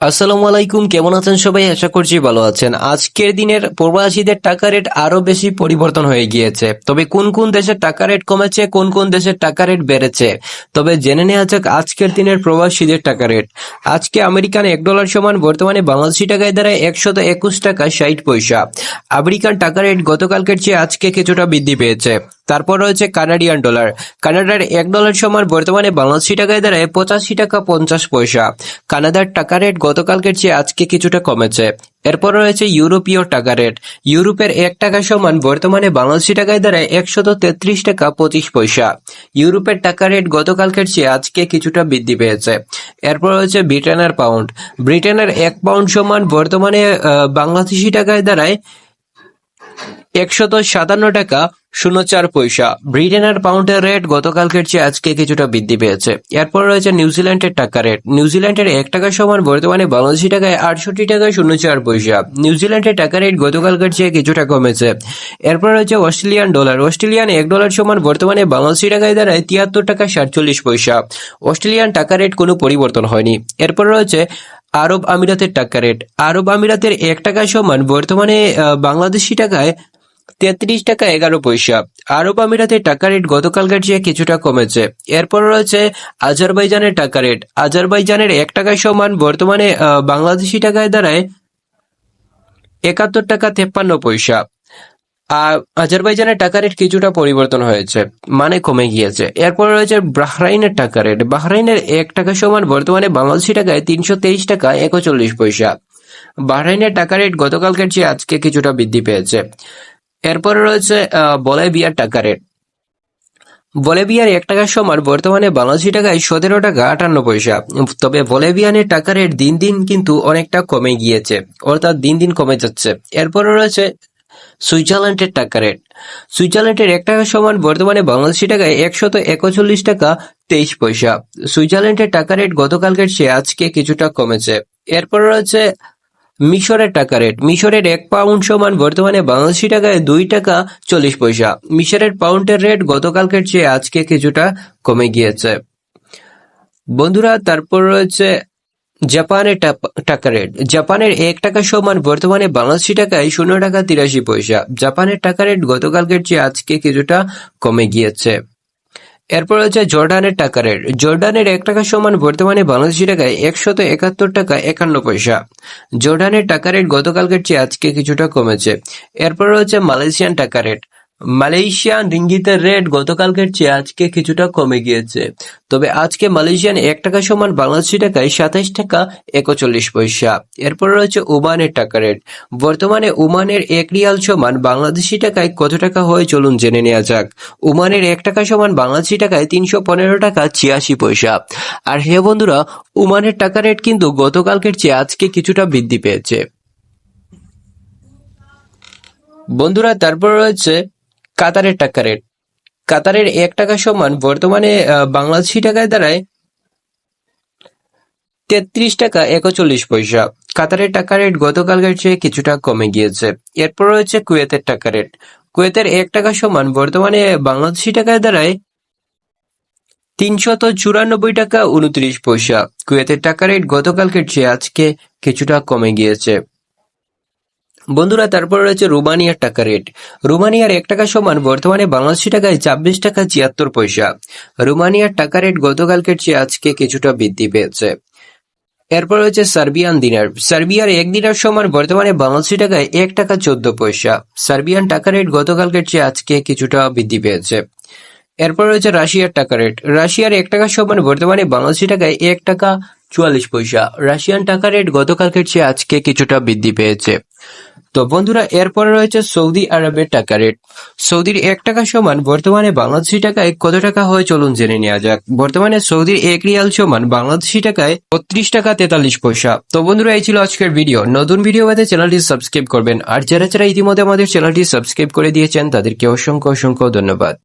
আসসালামু আলাইকুম, কেমন আছেন সবাই? আশা করছি ভালো আছেন। আজকের দিনের প্রবাসীদের টাকা রেট আরো বেশি পরিবর্তন হয়ে গিয়েছে। তবে কোন কোন দেশের টাকা রেট কমেছে, কোন কোন দেশের টাকা রেট বেড়েছে, তবে জেনে নেওয়া যাক আজকের দিনের প্রবাসীদের টাকা রেট। আজকে আমেরিকান $1 সমান বর্তমানে বাংলাদেশি টাকায় দাঁড়ায় 121 টাকা 60 পয়সা। আমেরিকান টাকা রেট গতকালকের চেয়ে আজকে কিছুটা বৃদ্ধি পেয়েছে। তারপর রয়েছে কানাডিয়ান ডলার। কানাডার $1 সমান বর্তমানে বাংলাদেশি টাকায় দাঁড়ায় 85 টাকা 50 পয়সা। কানাডার টাকা রেট গতকালকের চেয়ে আজকে কিছুটা কমেছে। এরপর রয়েছে ইউরোপীয় টাকা রেট। ইউরোপের $1 সমান বর্তমানে বাংলাদেশি টাকায় দাঁড়ায় 133 টাকা 25 পয়সা। ইউরোপের টাকা রেট গতকালকের চেয়ে আজকে কিছুটা বৃদ্ধি পেয়েছে। এরপর রয়েছে ব্রিটেনের পাউন্ড। ব্রিটেনের 1 পাউন্ড সমান বর্তমানে বাংলাদেশি টাকায় দাঁড়ায় 157 টাকা 04 পয়সা। ব্রিটেনের পাউন্ডের রেট গতকালকের চেয়ে আজকে কিছুটা বৃদ্ধি পেয়েছে। এরপর রয়েছে নিউজিল্যান্ডের টাকা রেট। নিউজিল্যান্ডের $1 সমান বর্তমানে বাংলাদেশি টাকায় 68 টাকা 04 পয়সা। নিউজিল্যান্ডের টাকা রেট গতকালকের চেয়ে কিছুটা কমেছে। এরপর রয়েছে অস্ট্রেলিয়ান ডলার। অস্ট্রেলিয়ান $1 সমান বর্তমানে বাংলাদেশি টাকায় দাঁড়ায় 73 টাকা 47 পয়সা। অস্ট্রেলিয়ান টাকা রেট কোনো পরিবর্তন হয়নি। এরপর রয়েছে আরব আমিরাতের টাকা রেট। আরব আমিরাতের $1 সমান বর্তমানে বাংলাদেশি টাকায় 33 টাকা 11 পয়সা। আরব আমিরাতের টাকা রেট গতকালকের চেয়ে কিছুটা কমেছে। এরপর রয়েছে আজারবাইজানের টাকা রেট। আজারবাইজানের $1 সমান বর্তমানে বাংলাদেশি টাকায় দাঁড়ায় 71 টাকা 53 পয়সা। আজারবাইজানের টাকা রেট কিছুটা পরিবর্তন হয়েছে, মানে কমে গিয়েছে। এরপর রয়েছে বাহরাইনের টাকা রেট। বাহরাইনের $1 সমান বর্তমানে বাংলাদেশি টাকায় 323 টাকা 41 পয়সা। বাহরাইনের টাকা রেট গতকালকের চেয়ে আজকে কিছুটা বৃদ্ধি পেয়েছে। এরপরে রয়েছে বলিভিয়ার টাকা রেট। বলিভিয়ার $1 সমান বর্তমানে বাংলাদেশি টাকায় 17 টাকা 58 পয়সা। তবে বলিভিয়ানের টাকা রেট দিন দিন কিন্তু অনেকটা কমে গিয়েছে, অর্থাৎ দিন দিন কমে যাচ্ছে। এরপরে রয়েছে সুইজারল্যান্ডের টাকা রেট। সুইজারল্যান্ডের $1 সমান বর্তমানে বাংলাদেশি টাকায় 141 টাকা 23 পয়সা। সুইজারল্যান্ডের টাকা রেট গতকালকের চেয়ে আজকে কিছুটা কমেছে। এরপর রয়েছে মিশরের টাকা রেট। মিশরের 1 পাউন্ড সমান বর্তমানে বাংলাদেশি টাকায় 2 টাকা 40 পয়সা। মিশরের পাউন্ডের রেট গতকালকের চেয়ে আজকে কিছুটা কমে গিয়েছে। বন্ধুরা, তারপর রয়েছে জাপানের টাকা রেট। জাপানের $1 সমান বর্তমানে বাংলাদেশি টাকায় 0 টাকা 83 পয়সা। জাপানের টাকা রেট গতকালকের চেয়ে আজকে কিছুটা কমে গিয়েছে। এরপর হচ্ছে জর্ডানের টাকা রেট। জর্ডানের $1 সমান বর্তমানে বাংলাদেশি টাকায় 171 টাকা 51 পয়সা। জর্ডানের টাকা রেট গতকালকের চেয়ে আজকে কিছুটা কমেছে। এরপর হচ্ছে মালয়েশিয়ান টাকা রেট। মালয়েশিয়ান রিঙ্গিতের রেট গতকালকের চেয়ে আজকে কিছুটা কমে গিয়েছে। তবে আজকে মালয়েশিয়ান $1 সমান বাংলাদেশি টাকায় 27 টাকা 41 পয়সা। এরপর রয়েছে ওমানের টাকা রেট। বর্তমানে ওমানের 1 রিয়াল সমান বাংলাদেশি টাকায় কত টাকা হয় চলুন জেনে নেওয়া যাক। ওমানের $1 সমান বাংলাদেশি টাকায় 315 টাকা 86 পয়সা। আর হ্যাঁ বন্ধুরা, ওমানের টাকা রেট কিন্তু গতকালকের চেয়ে আজকে কিছুটা বৃদ্ধি পেয়েছে। বন্ধুরা, তারপর রয়েছে কাতারের টাকা রেট। কাতারের $1 সমান বর্তমানে বাংলাদেশি টাকায় দাঁড়ায় 33 টাকা 41 পয়সা। কাতারের টাকা রেট গতকালকের চেয়ে কিছুটা কমে গিয়েছে। এরপর রয়েছে কুয়েতের টাকা রেট। কুয়েতের $1 সমান বর্তমানে বাংলাদেশি টাকায় দাঁড়ায় 394 টাকা 29 পয়সা। কুয়েতের টাকা রেট গতকালকের চেয়ে আজকে কিছুটা কমে গিয়েছে। বন্ধুরা, তারপর রয়েছে রোমানিয়ার টাকা রেট। রোমানিয়ার $1 সমান বর্তমানে বাংলাদেশি টাকায় 26 টাকা 76 পয়সা। রোমানিয়ার টাকা রেট গতকালকের চেয়ে আজকে কিছুটা বৃদ্ধি পেয়েছে। এরপর রয়েছে সার্বিয়ান দিনার। সার্বিয়ার 1 দিনার সমান বর্তমানে বাংলাদেশি টাকায় 1 টাকা 14 পয়সা। সার্বিয়ান টাকা রেট গতকালকের চেয়ে আজকে কিছুটা বৃদ্ধি পেয়েছে। এরপর রয়েছে রাশিয়ার টাকা রেট। রাশিয়ার $1 সমান বর্তমানে বাংলাদেশি টাকায় 1 টাকা 44 পয়সা। রাশিয়ান টাকা রেট গতকালকের চেয়ে আজকে কিছুটা বৃদ্ধি পেয়েছে। তো বন্ধুরা, এরপরে রয়েছে সৌদি আরবের টাকা রেট। সৌদির $1 সমান বর্তমানে বাংলাদেশি টাকায় কত টাকা হয় চলুন জেনে নেওয়া যাক। বর্তমানে সৌদির 1 রিয়াল সমান বাংলাদেশি টাকায় 32 টাকা 43 পয়সা। তো বন্ধুরা, এই ছিল আজকের ভিডিও। নতুন ভিডিও পেতে চ্যানেলটি সাবস্ক্রাইব করবেন। আর যারা ইতিমধ্যে আমাদের চ্যানেলটি সাবস্ক্রাইব করে দিয়েছেন তাদেরকে অসংখ্য অসংখ্য ধন্যবাদ।